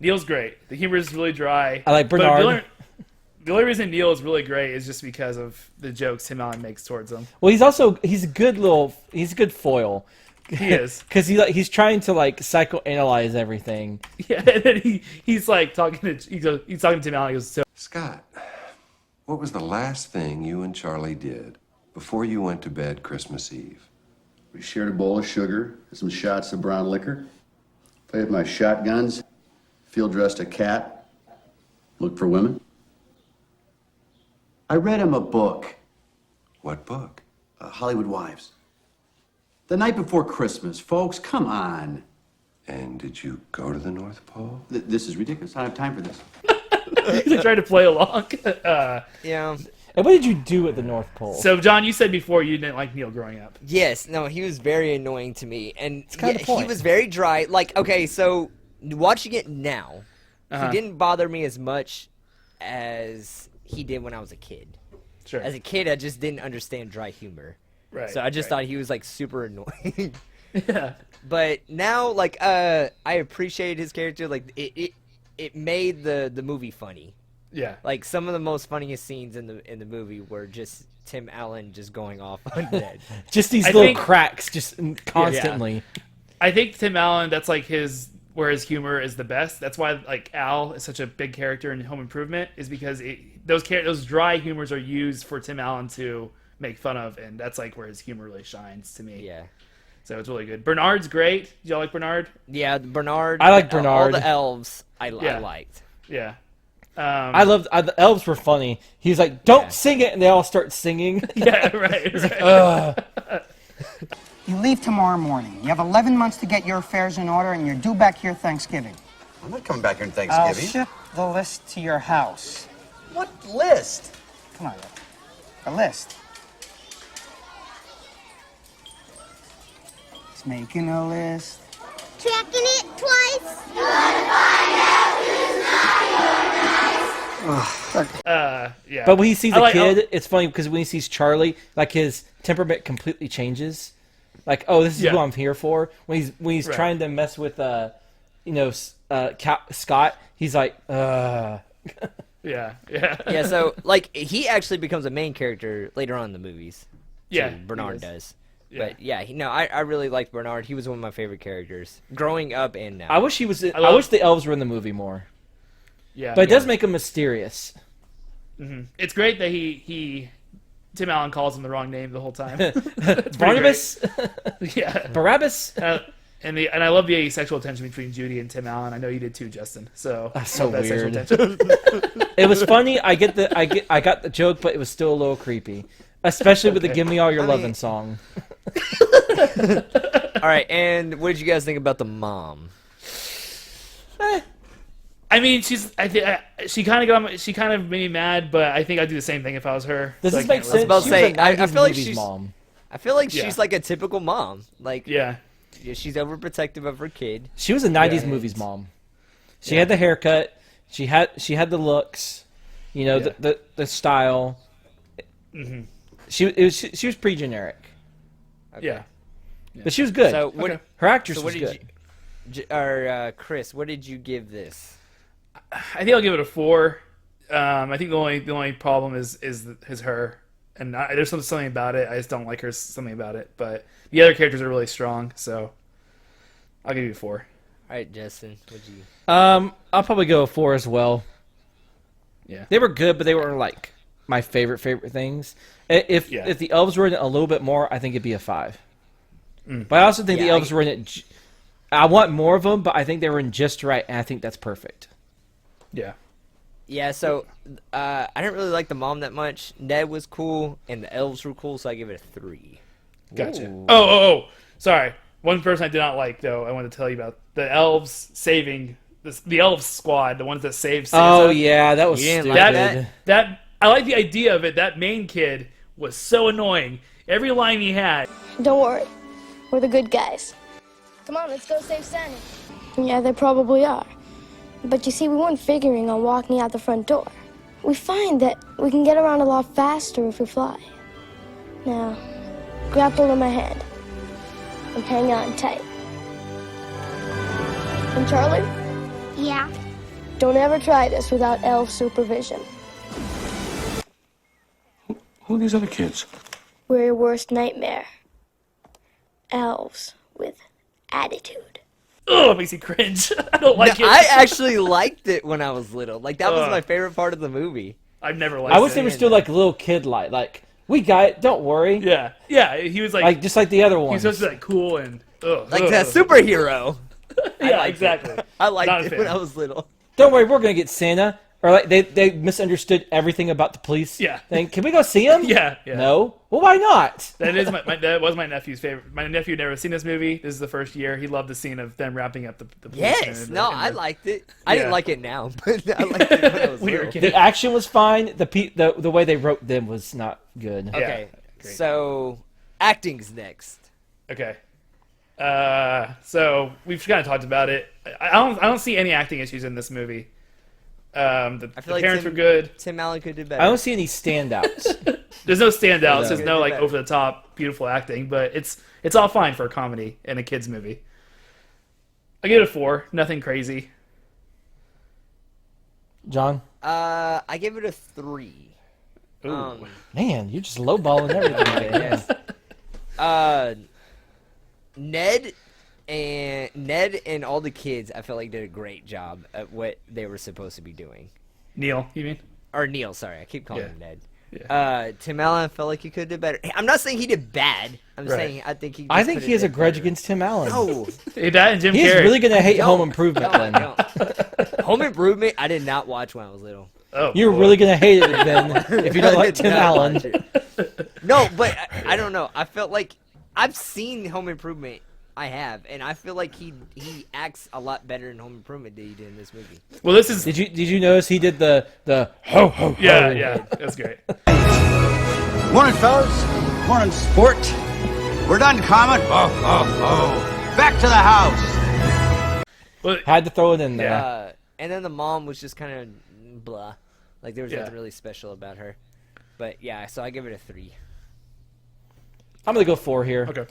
Neil's great. The humor is really dry. I like But Bernard. the only reason Neil is really great is just because of the jokes Tim Allen makes towards him. Well, he's a good foil. He is. Because he's trying to like psychoanalyze everything. Yeah, and then he's like talking to Tim Allen. He goes, "So Scott, what was the last thing you and Charlie did before you went to bed Christmas Eve? We shared a bowl of sugar, some shots of brown liquor, played with my shotguns, field dressed a cat, looked for women. I read him a book, What book? Hollywood Wives. The night before Christmas, folks, come on. And did you go to the North Pole? This is ridiculous. I don't have time for this. he's trying to play along." Yeah. And what did you do at the North Pole? So, John, you said before you didn't like Neil growing up. Yes. No, he was very annoying to me. And kinda the he point. was very dry. Like, okay, so watching it now, Uh-huh. he didn't bother me as much as he did when I was a kid. Sure. As a kid, I just didn't understand dry humor. Right. So I just right. thought he was like super annoying. Yeah. But now, like, I appreciate his character. Like, it made the movie funny. Yeah. Like, some of the most funniest scenes in the movie were just Tim Allen just going off on Ned. Just these I little think- cracks, just constantly. I think Tim Allen, that's like where his humor is the best. That's why like Al is such a big character in Home Improvement, is because those dry humors are used for Tim Allen to make fun of, and that's like where his humor really shines to me. Yeah. So it's really good. Bernard's great. Did y'all like Bernard? Yeah, Bernard. I like All Bernard. the elves I Yeah. liked. Yeah. I loved the elves were funny. He was like, "Don't Yeah. sing it," and they all start singing. Yeah, right. Ugh. You leave tomorrow morning. You have 11 months to get your affairs in order, and you're due back here Thanksgiving. I'm not coming back here on I'll Thanksgiving. ship the list to your house. What list? Come on, look. The list. It's making a list. Checking it twice. Yeah. But when he sees I a like- kid, it's funny because when he sees Charlie, like his temperament completely changes. Like, oh, this is Yeah. who I'm here for. When he's Right. trying to mess with, Scott, he's like, Yeah. Yeah. Yeah, so like he actually becomes a main character later on in the movies. Yeah, too. he Bernard is. does. Yeah. But yeah, I really liked Bernard. He was one of my favorite characters growing up and now. I wish he was. I love- wish the elves were in the movie more. Yeah. But it does make him mysterious. It's great that Tim Allen calls him the wrong name the whole time. It's pretty Barnabas, great. Yeah. Barabbas. And I love the sexual tension between Judy and Tim Allen. I know you did too, Justin. So That's so love that sexual weird. tension. It was funny. I got the joke, but it was still a little creepy, especially with the "Give Me All Your I Lovin'" mean- song. All right, and what did you guys think about the mom? I mean, she kind of made me mad, but I think I'd do the same thing if I was her. Does So this I make can't sense? really- about She to was say, a I 90s feel like movies she's- mom. I feel like Yeah. she's like a typical mom. Like, Yeah. she's overprotective of her kid. She was a '90s Yeah. movies mom. She had the haircut. She had the looks. You know, Yeah. the style. She was pretty generic, Okay. Yeah. but she was good. So what? Okay. Her actress So what was did good. Chris? What did you give this? I think I'll give it a 4. I think the only problem is her, and there's something about it. I just don't like her something about it. But the other characters are really strong, so I'll give you a 4. All right, Justin. What'd you? I'll probably go a 4 as well. Yeah. They were good, but they weren't like my favorite things. If the elves were in it a little bit more, I think it'd be a 5. But I also think the elves were in it. I want more of them, but I think they were in just right, and I think that's perfect. Yeah. Yeah. So I didn't really like the mom that much. Ned was cool, and the elves were cool, so I give it a 3. Gotcha. Ooh. Oh. Sorry. One person I did not like, though, I wanted to tell you about the elves saving the elves squad, the ones that saved Santa. Oh yeah, that was You didn't stupid. like That I like the idea of it. That main kid was so annoying. Every line he had. Don't worry. We're the good guys. Come on, let's go save Santa. Yeah, they probably are. But you see, we weren't figuring on walking out the front door. We find that we can get around a lot faster if we fly. Now, grab hold of my hand and hang on tight. And Charlie, Yeah. don't ever try this without elf supervision. Who are these other kids? We're your worst nightmare. Elves with attitude. Oh, it makes me cringe. I don't like No, it. I actually liked it when I was little. Like that was my favorite part of the movie. I've never liked I would it. say we're still like a little kid like we got it. Don't worry. Yeah. He was like Just like the other he was ones. supposed to be like cool and Like that superhero. Yeah, liked it. exactly. I Not liked a it fan. when I was little. Don't worry, we're gonna get Santa. Or like they misunderstood everything about the police. Yeah. Thing. Can we go see him? Yeah. No. Well, why not? That is that was my nephew's favorite. My nephew had never seen this movie. This is the first year. He loved the scene of them wrapping up the policemen. Yes. and No, and I liked it. I didn't Yeah. like it now, but I liked it when I was Weird. little. The action was fine. The way they wrote them was not good. Okay. great. So acting's next. Okay. So we've kind of talked about it. I don't see any acting issues in this movie. The feel like parents Tim- were good. Tim Allen could do better. I don't see any standouts. There's no standouts. There's no like Better. over the top beautiful acting, but it's all fine for a comedy and a kids movie. I give it a 4. Nothing crazy. John, I give it a 3. Ooh. man, you're just lowballing everything. Yes. Ned and all the kids, I felt like did a great job at what they were supposed to be doing. Neil, you mean? Or Neil, sorry, I keep calling Yeah. him Ned. Yeah. Tim Allen felt like he could do better. I'm not saying he did bad. I'm Right. saying I think he. I just think could he have has a did grudge better. against Tim Allen. No, Hey, that and Jim He's Carrey. really gonna hate Don't. Home Improvement then. Home Improvement, I did not watch when I was little. Oh, You're boy. really gonna hate it then if you don't I like did Tim not Allen. watch it. No, but I don't know. I felt like I've seen Home Improvement. I have, and I feel like he acts a lot better in Home Improvement than he did in this movie. Well, this is Did you notice he did the ho ho ho? yeah. That's great. Morning, fellas. Morning, sport. We're done, Comet. Oh. Back to the house. Well, Had to throw it in there. Yeah. And then the mom was just kind of blah. Like there was Yeah. nothing really special about her. But yeah, so I give it a 3. I'm gonna go 4 here. okay.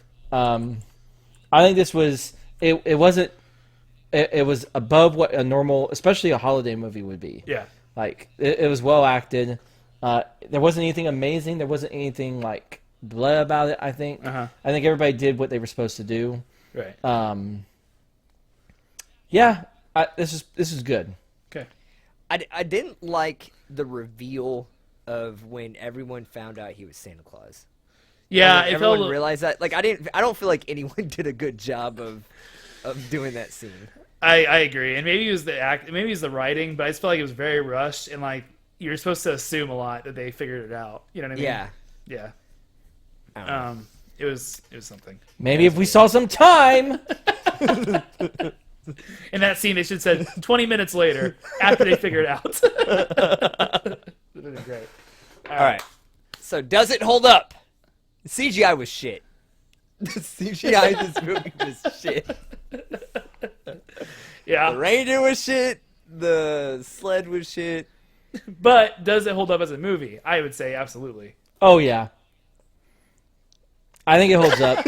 I think this was it wasn't it was above what a normal, especially a holiday movie would be. Yeah. Like it was well acted. There wasn't anything amazing. There wasn't anything like blah about it. I think. Uh-huh. I think everybody did what they were supposed to do. Right. Yeah, this is good. Okay. I didn't like the reveal of when everyone found out he was Santa Claus. Yeah, When it everyone felt. realized that. Like I don't feel like anyone did a good job of doing that scene. I agree, and maybe it was maybe it was the writing, but I just felt like it was very rushed, and like you're supposed to assume a lot that they figured it out. You know what I mean? Yeah. Yeah. I don't know. It was something. Maybe if we saw some time. In that scene, they should have said 20 minutes later after they figured it out. That would be great. All right. So does it hold up? The CGI was shit. The CGI in this movie was shit. Yeah, The reindeer was shit. The sled was shit. but does it hold up as a movie? I would say absolutely. Oh yeah. I think it holds up.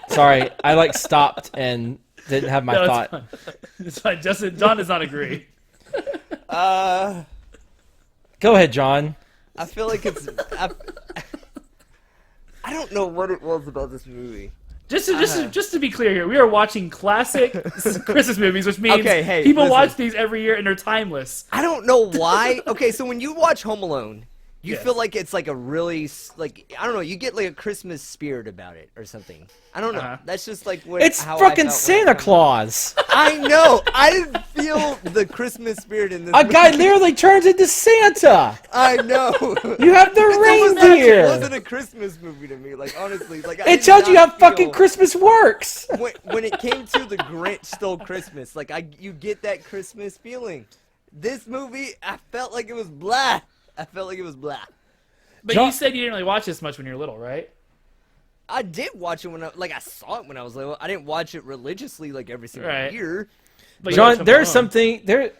Sorry, I like stopped and didn't have my thought. It's fine. It's fine. Justin, John does not agree. Uh, Go ahead, John. I feel like it's. I don't know what it was about this movie. Just to be clear here, we are watching classic Christmas movies, which means people listen. watch these every year and they're timeless. I don't know why. Okay, so when you watch Home Alone, you Yes. feel like it's like a really like I don't know. You get like a Christmas spirit about it or something. I don't know. Uh-huh. That's just like what. It's how I fucking felt Santa Claus. I know. I didn't feel the Christmas spirit in this. A guy movie. literally turns into Santa. I know. You have the It reindeer. wasn't a Christmas movie to me. Like honestly, like I It did tells you how not fucking feel- Christmas works. when it came to The Grinch Stole Christmas, like you get that Christmas feeling. This movie, I felt like it was blah. I felt like it was blah. But you said you didn't really watch this much when you were little, right? I did watch it when I saw it when I was little. I didn't watch it religiously like every single Right. year. But you watched John, Home there's Alone. something there.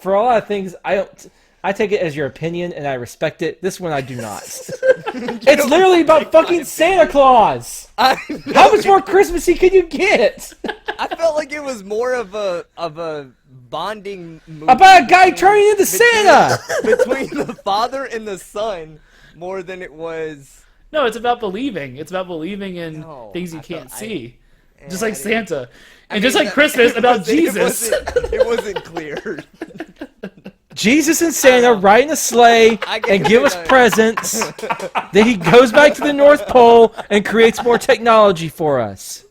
For a lot of things, I take it as your opinion and I respect it. This one I do not. It's literally about fucking Santa Claus. How much more Christmassy can you get? I felt like it was more of a bonding movie About a guy turning into Santa. between the father and the son more than it was. No, it's about believing. It's about believing in No, things you I can't felt- see. I Just like didn't- Santa. I And just mean, like Christmas, about Jesus. It wasn't clear. Jesus and Santa ride in a sleigh I get and give it, us presents. Then he goes back to the North Pole and creates more technology for us.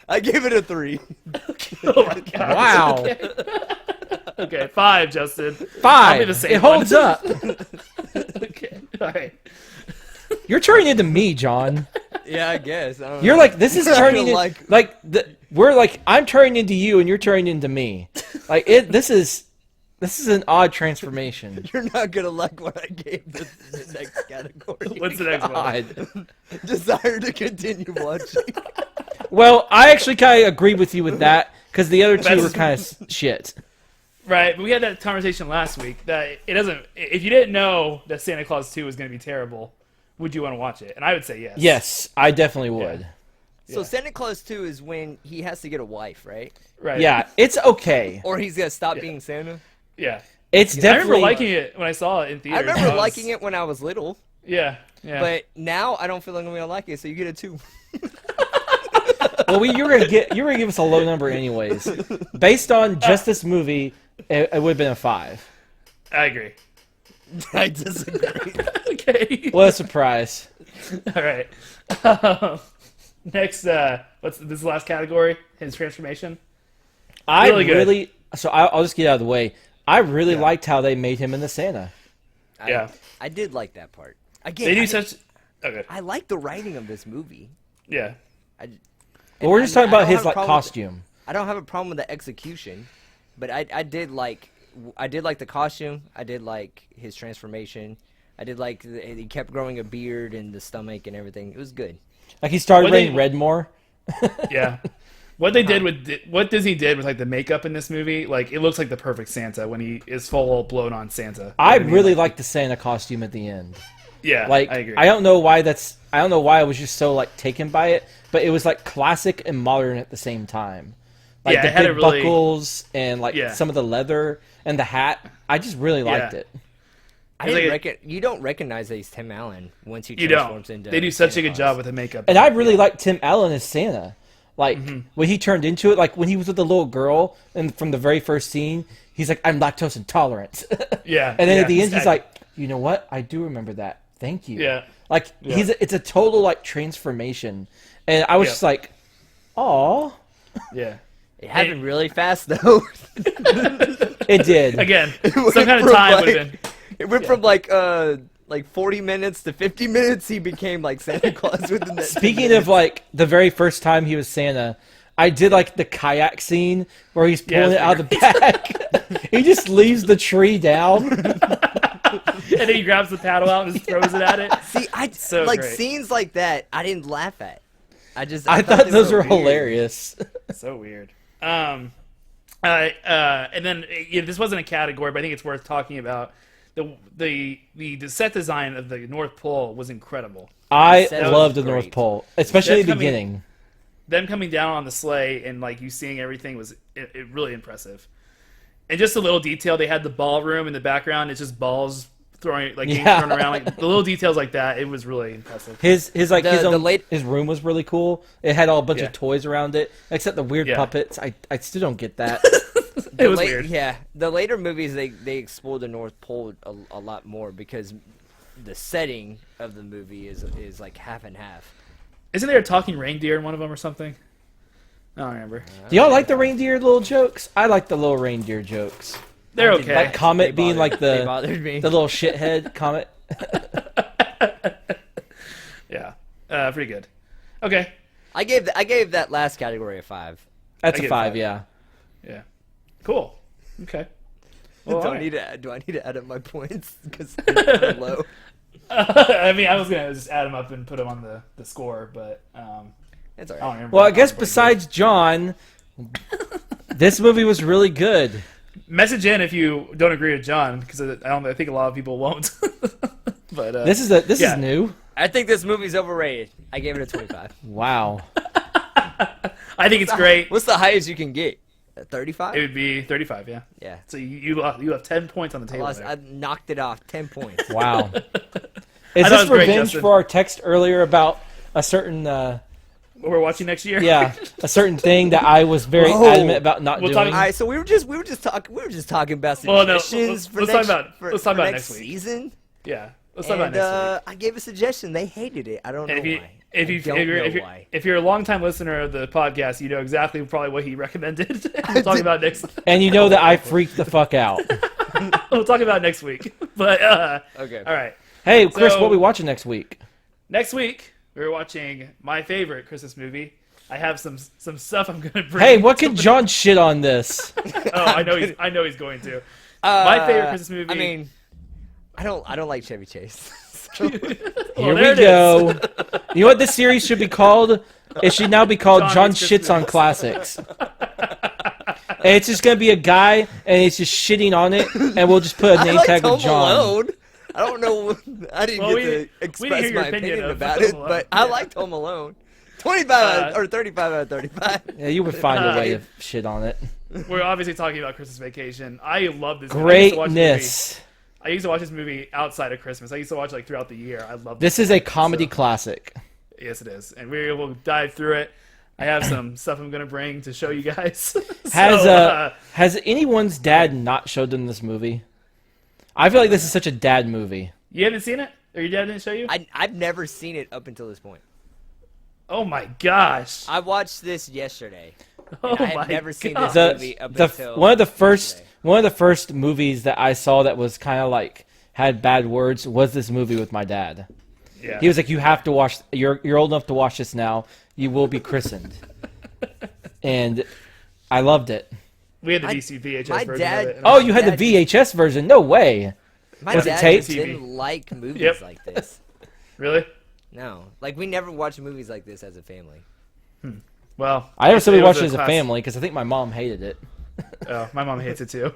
I gave it a 3. Oh my god. Wow. Okay, 5, Justin. 5. I'll be the same It holds one. up. Okay, alright. You're turning into me, John. Yeah, I guess. I don't You're know. like, this is I turning feel into, we're like, I'm turning into you and you're turning into me. Like this is an odd transformation. You're not gonna like what I gave the next category. What's the next one? God. Desire to continue watching. Well, I actually kind of agree with you with that because the other two That's- were kind of shit. Right, but we had that conversation last week that it doesn't. If you didn't know that Santa Claus 2 was going to be terrible, would you want to watch it? And I would say yes. Yes, I definitely would. So Santa Claus 2 is when he has to get a wife, right? Right. Yeah, it's okay. Or he's gonna stop being Santa. Yeah. It's I definitely. remember liking it when I saw it in I theaters. remember liking it when I was little, Yeah. Yeah. but now I don't feel like I'm gonna like it. So you get a 2. Well, you were gonna give us a low number anyways. Based on just this movie, it would have been a 5. I agree. I disagree. Okay. What a surprise! All right. Next, what's this last category? His transformation. I Really good. really. So I'll just get out of the way. I really liked how they made him into Santa. Yeah. I did like that part. Again, They do I, such. Okay. I like the writing of this movie. Yeah. Well, we're just talking about his like costume. I don't have a problem with the execution, but I did like the costume. I did like his transformation. I did like he kept growing a beard and the stomach and everything. It was good. Like he started What wearing they- red more. Yeah. What they did with what Disney did with like the makeup in this movie, like it looks like the perfect Santa when he is full blown on Santa. You know I what mean? really Like, liked the Santa costume at the end. Yeah. Like I agree. I don't know why I was just so like taken by it, but it was like classic and modern at the same time. Like Yeah, the it had big a really- buckles and like Yeah. some of the leather and the hat. I just really liked Yeah. it. I It's didn't like you don't recognize that he's Tim Allen once he You transforms don't. into. They do such Santa a good Claus. job with the makeup. And I really liked Tim Allen as Santa. Like Mm-hmm. when he turned into it, like when he was with the little girl, and from the very first scene, he's like, "I'm lactose intolerant." Yeah. And then yeah, at the end, he's exactly. like, "You know what? I do remember that. Thank you." Yeah. Like Yeah. it's a total like transformation, and I was Yeah. just like, "Aw." Yeah. It happened really fast though. It did. Again, It some went kind of from, time would like- have been. It went from like 40 minutes to 50 minutes. He became like Santa Claus within that. 10 Speaking of minutes. like the very first time he was Santa, I did like the kayak scene where he's Yeah, pulling it's it out of the back. He just leaves the tree down. And then he grabs the paddle out and just throws it at it. See, I So like great. scenes like that. I didn't laugh at. I I thought they those were weird. hilarious. So weird. And then this wasn't a category, but I think it's worth talking about. the set design of the North Pole was incredible. I That love the was North great. Pole, especially Them the beginning. Them coming down on the sleigh and like you seeing everything was it really impressive. And just a little detail, they had the ballroom in the background. It's just balls getting thrown around, like the little details like that. It was really impressive. His The his room was really cool. It had all a bunch Yeah. of toys around it, except the weird Yeah. puppets. I still don't get that. It was weird. Yeah, the later movies they explore the North Pole a lot more because the setting of the movie is like half and half. Isn't there a talking reindeer in one of them or something? I don't remember. Do y'all like the reindeer little jokes? I like the little reindeer jokes. They're I did okay. Like Comet being like They the bothered me. little shithead Comet. Yeah, pretty good. Okay. I gave that last category a 5. That's I a get 5, five. yeah. Yeah. Cool. Okay. Well, do all I right. need to add up my points because they're low? I mean, I was gonna just add them up and put them on the score, but It's I don't alright. remember. Well, I guess Pretty besides John, this movie was really good. good. Message in if you don't agree with John, because I think a lot of people won't. But This is yeah. new. I think this movie's overrated. I gave it a 25. Wow. I think it's great. What's the highest you can get? 35? It would be 35. Yeah. Yeah. So you have 10 points on the table. there. I knocked it off 10 points. Wow. Is thought this it was great, revenge Justin. for our text earlier about a certain What we're watching next year. a certain thing that I was very Whoa. adamant about not We'll doing? talk- All right, so we were just talking about Well, no, suggestions for let's next, talk about- for, let's talk for about next next week. season. Yeah. Let's talk about And next week. I gave a suggestion. They hated it. I don't know And why. I don't know why. if you're a longtime listener of the podcast, you know exactly probably what he recommended. We'll talk about next. And you know that I freaked the fuck out. We'll talk about next week. But Okay. all right. Hey, Chris, So- what are we watching next week? Next week we're watching my favorite Christmas movie. I have some stuff I'm gonna bring. Hey, what could John shit on this? Oh, I know he's going to. My favorite Christmas movie. I mean, I don't like Chevy Chase. So- Here there we it go. You know what this series should be called? It should now be called John John Hates Shits on Christmas. Classics. And it's just gonna be a guy, and he's just shitting on it, and we'll just put a I name like tag Home with John. Alone. I don't know. I didn't Well, get we to didn't express hear your my opinion opinion of about Home it, Alone. but I Yeah. liked Home Alone. 25 or 35 out of 35. Yeah, you would find a way to shit on it. We're obviously talking about Christmas Vacation. I love this. movie. I used to watch this movie- Greatness. I used to watch this movie outside of Christmas. I used to watch like throughout the year. I love This is a comedy classic. Yes, it is, and we will dive through it. I have some stuff I'm gonna bring to show you guys. Has anyone's dad not showed them this movie? I feel like this is such a dad movie. You haven't seen it, or your dad didn't show you? I've never seen it up until this point. Oh my gosh! I watched this yesterday. Oh And I my have never seen gosh. this movie up until one of the first yesterday. one of the first movies that I saw that was kind of like had bad words was this movie with my dad. Yeah. He was like, "You have to watch. You're old enough to watch this now. You will be christened." And I loved it. We had the My- VHS my version dad- of it. and Oh, I- you had the Dad- VHS version? No way. My Was it dad taped? just didn't like movies Yep. like this. Really? No, like we never watched movies like this as a family. Well, I never said we it was watched it as a class- family because I think my mom hated it. Oh, my mom hates it too.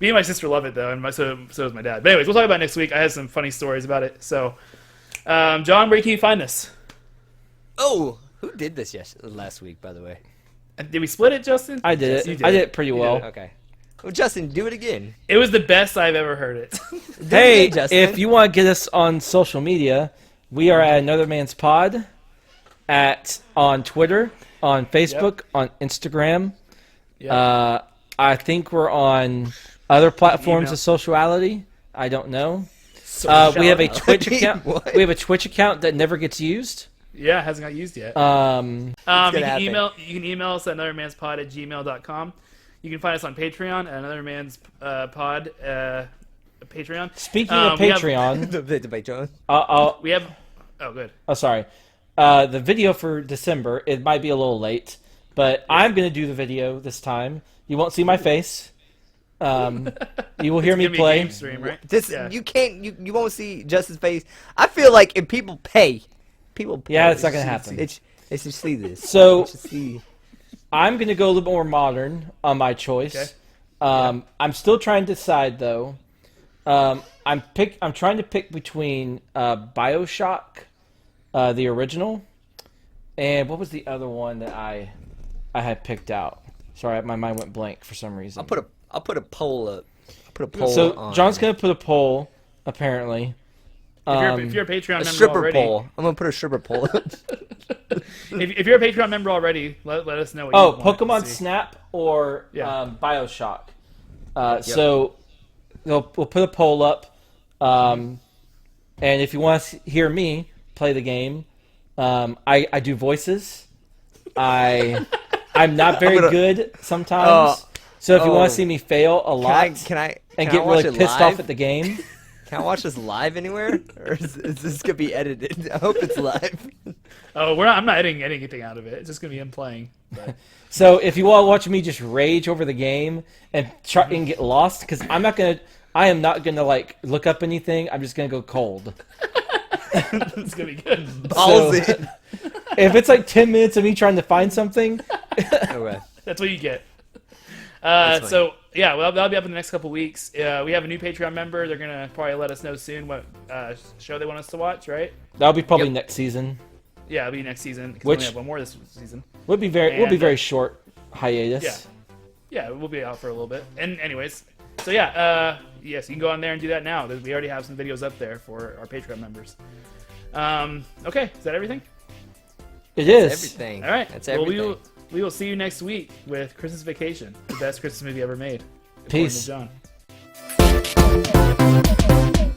Me and my sister love it though, and so does my dad. But anyways, we'll talk about it next week. I have some funny stories about it. So, John, where can you find this? Oh, who did this last week, by the way? Did we split it, Justin? I did Yes, it. you did. I did it pretty You did well. it. Okay. Well, Justin, do it again. It was the best I've ever heard it. Hey, Justin. if you want to get us on social media, we are at Another Man's Pod on Twitter, on Facebook, on Instagram. Yep. I think we're on other platforms Email. of sociality. I don't know. We have a Twitch account. What? We have a Twitch account that never gets used. Yeah, it hasn't got used yet. Uh, You gonna can happen. email us at anothermanspod@gmail.com. You can find us on Patreon at Another Man's Pod Patreon. speaking of we have- Patreon, Debate, John. We have. Oh, good. oh, sorry. The video for December, it might be a little late, but I'm going to do the video this time. You won't see my face. You will hear me Give me a play. game stream, right? This Yeah. you can't you won't see Justin's face. I feel like if people pay. Yeah, it's not gonna happen. They should see this. So- They should see. I'm going to go a little bit more modern on my choice. Okay. I'm still trying to decide, though. I'm trying to pick between BioShock, the original, and what was the other one that I had picked out? Sorry, my mind went blank for some reason. I'll put a poll up. So on. John's gonna put a poll, apparently. If you're a Patreon a member stripper already, poll. I'm gonna put a stripper poll up. if you're a Patreon member already, let us know. What Oh, you want to Pokemon see. Snap or Yeah. BioShock. So we'll put a poll up, and if you want to hear me play the game, I do voices. I'm not very good sometimes. So if you want to see me fail a lot Can I and can I get watch really it pissed live? off at the game, Can I watch this live anywhere, or is this gonna be edited? I hope it's live. Oh, I'm not editing anything out of it. It's just gonna be him playing. But. so if you want to watch me just rage over the game and try and get lost, because I am not gonna like look up anything. I'm just gonna go cold. It's gonna be good. Ballsy. So, if it's like 10 minutes of me trying to find something, Okay. That's what you get. That's So yeah, well, that'll be up in the next couple weeks. We have a new Patreon member. They're gonna probably let us know soon what show they want us to watch, right? that'll be probably Yep. next season. Yeah, it'll be next season. 'Cause we Which- only have one more this season. We'll be very short hiatus. Yeah, we'll be out for a little bit. And anyways, so yeah, yes, you can go on there and do that now. We already have some videos up there for our Patreon members. Okay, is that everything? It is. Everything. All right. That's Well, everything. we will see you next week with Christmas Vacation, the best Christmas movie ever made. according to Peace. John.